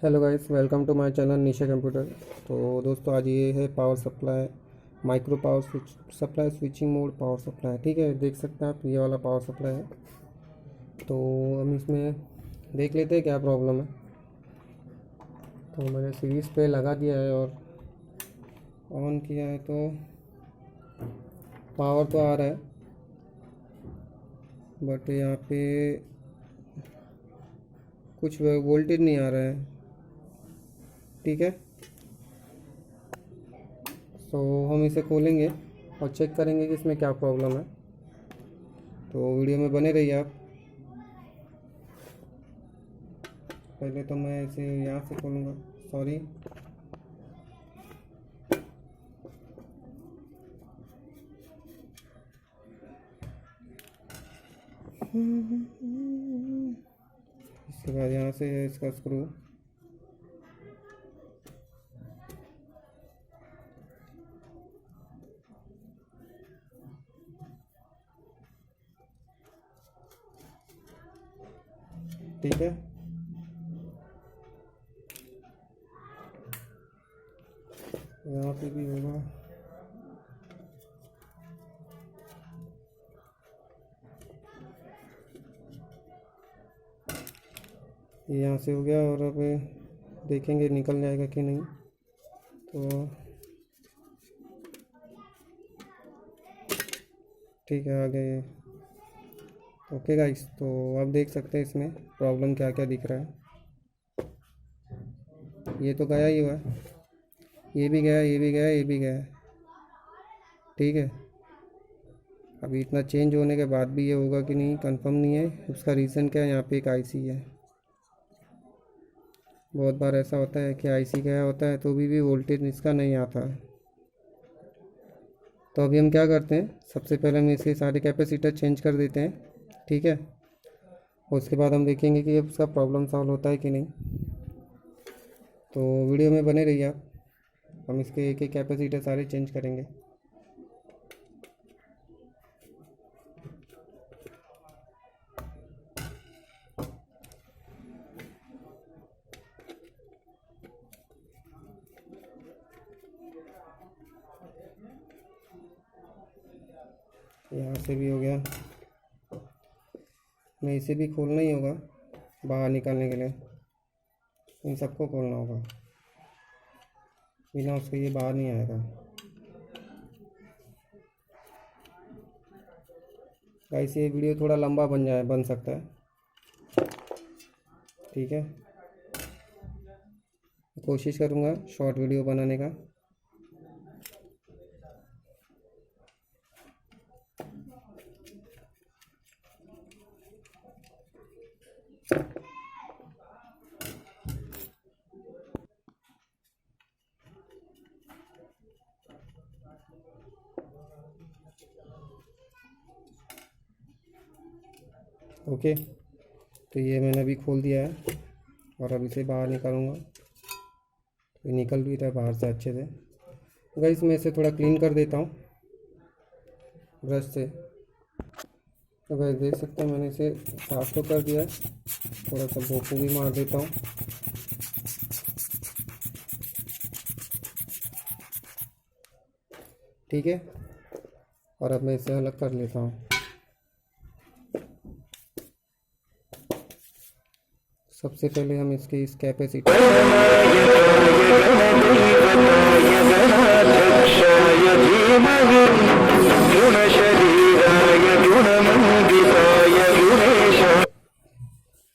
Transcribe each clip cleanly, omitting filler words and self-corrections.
Hello guys, welcome to my channel Nisha computer. तो दोस्तों, आज ये है power supply, micro power switch supply, switching mode power supply. ठीक है, देख सकते हैं आप, ये वाला पावर सप्लाई है। तो हम इसमें देख लेते हैं क्या प्रॉब्लम है। तो मैंने सीरीज़ पे लगा दिया है और ऑन किया है, तो पावर तो आ रहा है, बट यहाँ पे कुछ वोल्टेज नहीं आ रहा है। ठीक है, तो हम इसे खोलेंगे और चेक करेंगे कि इसमें क्या प्रॉब्लम है। तो वीडियो में बने रहिए आप। पहले तो मैं इसे यहाँ से खोलूँगा, सॉरी। इसके बाद यहाँ से है इसका स्क्रू। ठीक है, यहाँ पे भी होगा। ये यहाँ से हो गया और अब देखेंगे निकल जाएगा कि नहीं। तो ठीक है, आ गए। ओके गाइस, तो आप देख सकते हैं इसमें प्रॉब्लम क्या क्या दिख रहा है। ये तो गया ही हुआ है, ये भी गया, ये भी गया, ये भी गया। ठीक है, अभी इतना चेंज होने के बाद भी ये होगा कि नहीं कंफर्म नहीं है। उसका रीज़न क्या है, यहाँ पे एक आईसी है। बहुत बार ऐसा होता है कि आईसी गया होता है तो भी वोल्टेज इसका नहीं आता है। तो अभी हम क्या करते हैं, सबसे पहले हम इसके सारे कैपेसिटर चेंज कर देते हैं। ठीक है, उसके बाद हम देखेंगे कि उसका प्रॉब्लम सॉल्व होता है कि नहीं। तो वीडियो में बने रहिए आप। हम इसके एक एक कैपेसिटर सारे चेंज करेंगे। यहाँ से भी हो गया, मैं इसे भी खोलना ही होगा बाहर निकालने के लिए। इन सबको खोलना होगा, बिना उसके ये बाहर नहीं आएगा। गाइस, ये वीडियो थोड़ा लंबा बन सकता है। ठीक है, कोशिश करूँगा शॉर्ट वीडियो बनाने का। ओके, तो ये मैंने अभी खोल दिया है और अब इसे बाहर निकालूंगा। तो ये निकल भी रहा है बाहर से अच्छे से। गाइस, मैं इसे थोड़ा क्लीन कर देता हूँ ब्रश से। तो गाइस, देख सकते हैं मैंने इसे साफ तो कर दिया है। थोड़ा सा भोंपू भी मार देता हूँ। ठीक है, और अब मैं इसे अलग कर लेता हूँ। सबसे पहले हम इसके इस कैपेसिटी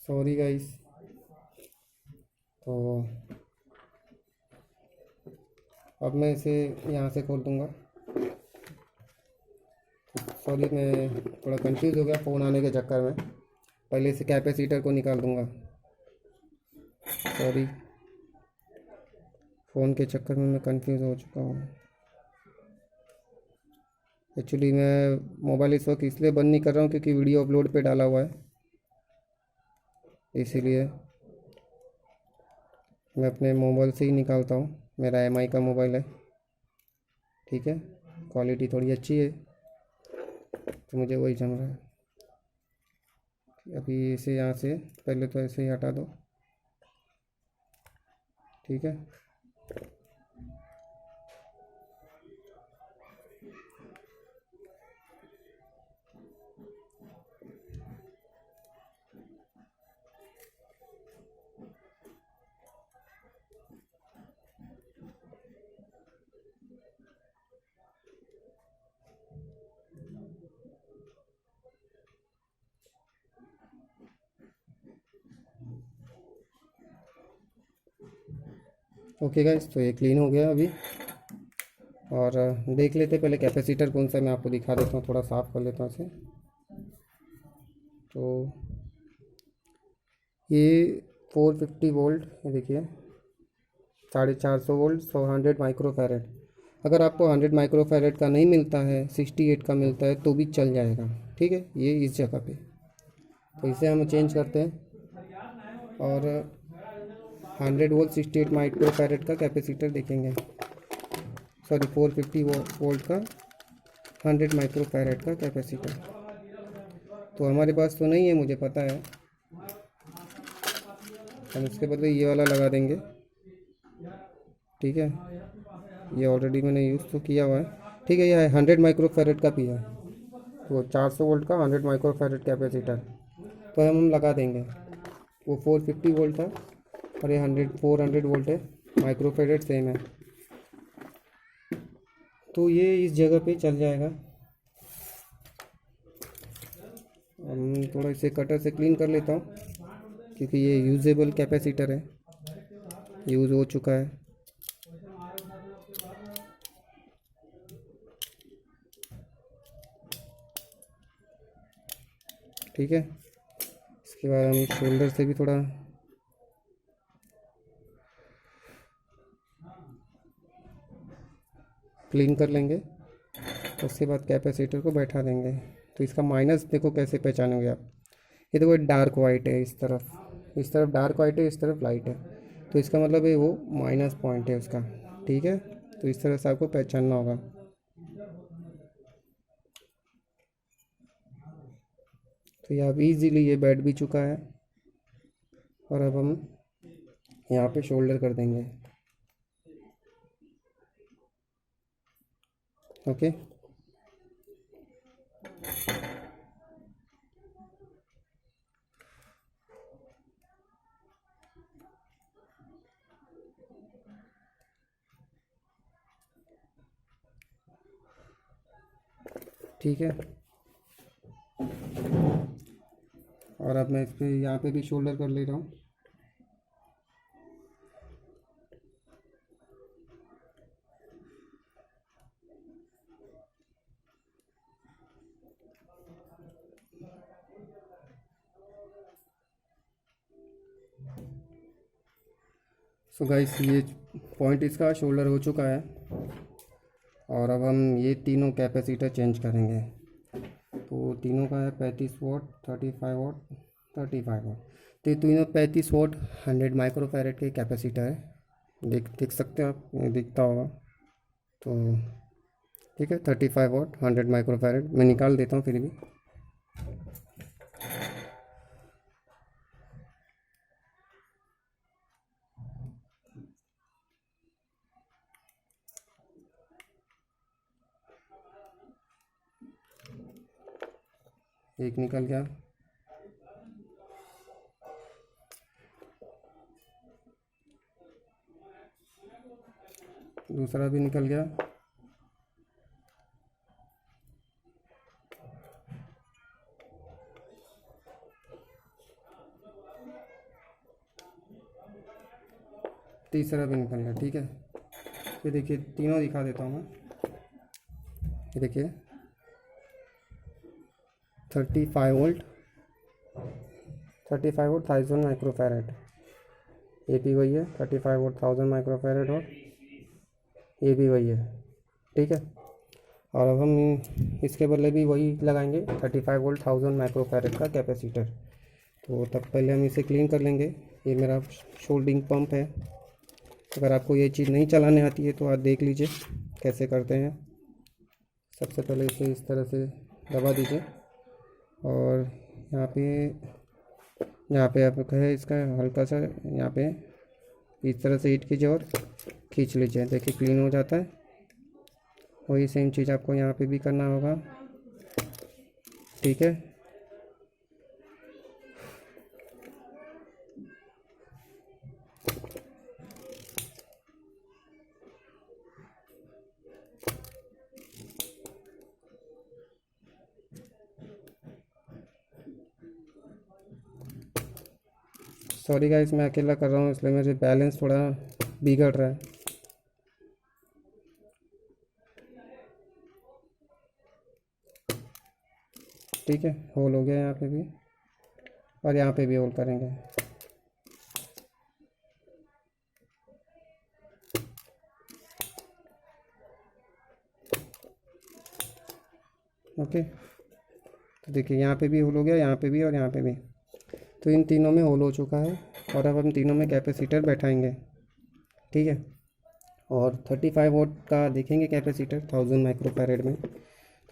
सॉरी गाइस। तो अब मैं इसे यहाँ से खोल दूँगा। सॉरी, मैं थोड़ा कंफ्यूज हो गया फ़ोन आने के चक्कर में। पहले से कैपेसिटर को निकाल दूँगा। सॉरी, फ़ोन के चक्कर में मैं कंफ्यूज हो चुका हूँ। एक्चुअली मैं मोबाइल इस वक्त इसलिए बंद नहीं कर रहा हूँ क्योंकि वीडियो अपलोड पे डाला हुआ है, इसीलिए मैं अपने मोबाइल से ही निकालता हूँ। मेरा एमआई का मोबाइल है। ठीक है, क्वालिटी थोड़ी अच्छी है तो मुझे वही जम रहा है। अभी इसे यहाँ से पहले तो ऐसे ही हटा दो। ठीक है। ओके गाइस, तो ये क्लीन हो गया अभी। और देख लेते पहले कैपेसिटर कौन सा, मैं आपको दिखा देता हूँ, थोड़ा साफ़ कर लेता हूँ इसे। तो ये 450 वोल्ट, ये देखिए 450 वोल्ट 100 माइक्रो फैरेड। अगर आपको 100 माइक्रो फैरेड का नहीं मिलता है, 68 का मिलता है तो भी चल जाएगा, ठीक है। ये इस जगह पे, तो इसे हम चेंज करते हैं और 100 वोल्ट 68 माइक्रो फैरेड का कैपेसिटर देखेंगे। सॉरी, 450 वोल्ट का 100 माइक्रो फैरेड का कैपेसिटर तो हमारे पास तो नहीं है, मुझे पता है। हम इसके बदले ये वाला लगा देंगे, ठीक है। ये ऑलरेडी मैंने यूज़ तो किया हुआ है, ठीक है। ये है 100 माइक्रो फैरेड का भी है, तो 400 वोल्ट का 100 माइक्रो फैरेड कैपेसिटर तो हम लगा देंगे। वो 450 वोल्ट था और ये 400 वोल्ट है, माइक्रो फैरेड सेम है, तो ये इस जगह पे चल जाएगा। हम थोड़ा इसे कटर से क्लीन कर लेता हूँ, क्योंकि ये यूजेबल कैपेसिटर है, यूज़ हो चुका है। ठीक है, इसके बाद हम शोल्डर से भी थोड़ा क्लीन कर लेंगे, उसके बाद कैपेसिटर को बैठा देंगे। तो इसका माइनस देखो कैसे पहचानोगे आप। ये देखो डार्क वाइट है, इस तरफ डार्क वाइट है, इस तरफ लाइट है, तो इसका मतलब है वो माइनस पॉइंट है उसका, ठीक है। तो इस तरह से आपको पहचानना होगा। तो ये अब इजीली ये बैठ भी चुका है और अब हम यहाँ पे शोल्डर कर देंगे। ओके, ठीक है। और अब मैं इस पर यहाँ पे भी शोल्डर कर ले रहा हूँ। सो गाइस, ये पॉइंट इसका शोल्डर हो चुका है और अब हम ये तीनों कैपेसिटर चेंज करेंगे। तो तीनों का है 35 वोट, 35 वोट, 35 वोट। तो ये तीनों 35 वोट 100 माइक्रो फैरेड के कैपेसिटर है, देख सकते हो आप, ये दिखता होगा। तो ठीक है, 35 वोट 100 माइक्रो फैरेड मैं निकाल देता हूँ फिर भी। एक निकल गया, दूसरा भी निकल गया, तीसरा भी निकल गया, ठीक है। ये देखिए तीनों दिखा देता हूँ मैं। ये देखिए 35 वोल्ट, 35 वोल्ट 1000 माइक्रो फैरेड, ये भी वही है 35 वोल्ट 1000 माइक्रो फैरेड, और ये भी वही है, ठीक है। और अब हम इसके बदले भी वही लगाएंगे 35 वोल्ट 1000 माइक्रो फैरेड का कैपेसिटर। तो तब पहले हम इसे क्लीन कर लेंगे। ये मेरा शोल्डिंग पंप है, अगर आपको ये चीज़ नहीं चलाने आती है तो आप देख लीजिए कैसे करते हैं। सबसे पहले इसे इस तरह से दबा दीजिए और यहाँ पे आप है इसका हल्का सा यहाँ पे इस तरह से हीट कीजिए और खींच लीजिए, देखिए क्लीन हो जाता है। वही सेम चीज़ आपको यहाँ पे भी करना होगा, ठीक है। सॉरी गाइस, मैं अकेला कर रहा हूँ इसलिए मेरे बैलेंस थोड़ा बिगड़ रहा है। ठीक है, होल हो गया यहाँ पे भी, और यहाँ पे भी होल करेंगे। ओके, तो देखिए यहाँ पे भी होल हो गया, यहाँ पे भी और यहाँ पे भी। तो इन तीनों में होल हो चुका है, और अब हम तीनों में कैपेसिटर बैठाएंगे, ठीक है। और 35 वोल्ट का देखेंगे कैपेसिटर 1000 माइक्रोफैरेड में।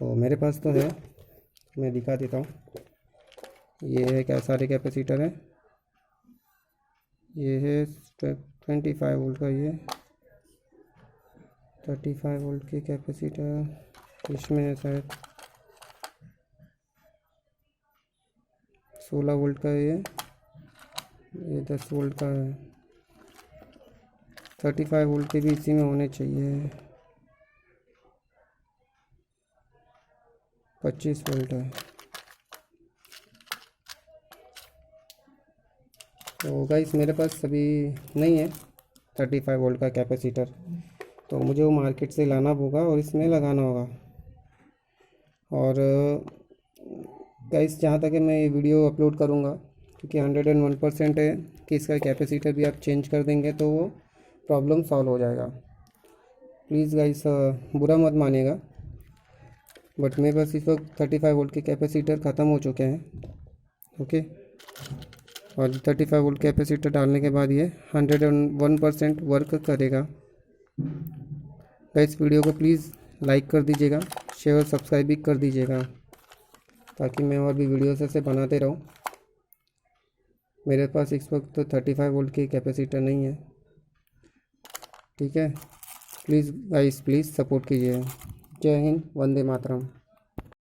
तो मेरे पास तो है, मैं दिखा देता हूँ। ये है क्या सारे कैपेसिटर हैं, ये है 25 वोल्ट का, ये 35 वोल्ट के कैपेसिटर, इसमें है शायद 16 वोल्ट का, ये 10 वोल्ट का है। 35 वोल्ट के भी इसी में होने चाहिए। 25 वोल्ट है। तो गाइस मेरे पास अभी नहीं है 35 वोल्ट का कैपेसिटर, तो मुझे वो मार्केट से लाना होगा और इसमें लगाना होगा। और गाइस जहाँ तक है मैं ये वीडियो अपलोड करूँगा, क्योंकि 101% है कि इसका कैपेसिटर भी आप चेंज कर देंगे तो वो प्रॉब्लम सॉल्व हो जाएगा। प्लीज़ गाइस बुरा मत मानिएगा, बट मेरे पास इस वक्त 35 वोल्ट के कैपेसिटर ख़त्म हो चुके हैं, ओके। और 35 वोल्ट कैपेसिटर डालने के बाद ये 101% वर्क करेगा। गाइस वीडियो को प्लीज़ लाइक कर दीजिएगा, शेयर और सब्सक्राइब भी कर दीजिएगा, ताकि मैं और भी वीडियोस ऐसे बनाते रहूँ। मेरे पास इस वक्त तो 35 वोल्ट की कैपेसिटर नहीं है, ठीक है। प्लीज़ गाइस, प्लीज़ सपोर्ट कीजिए। जय हिंद, वंदे मातरम।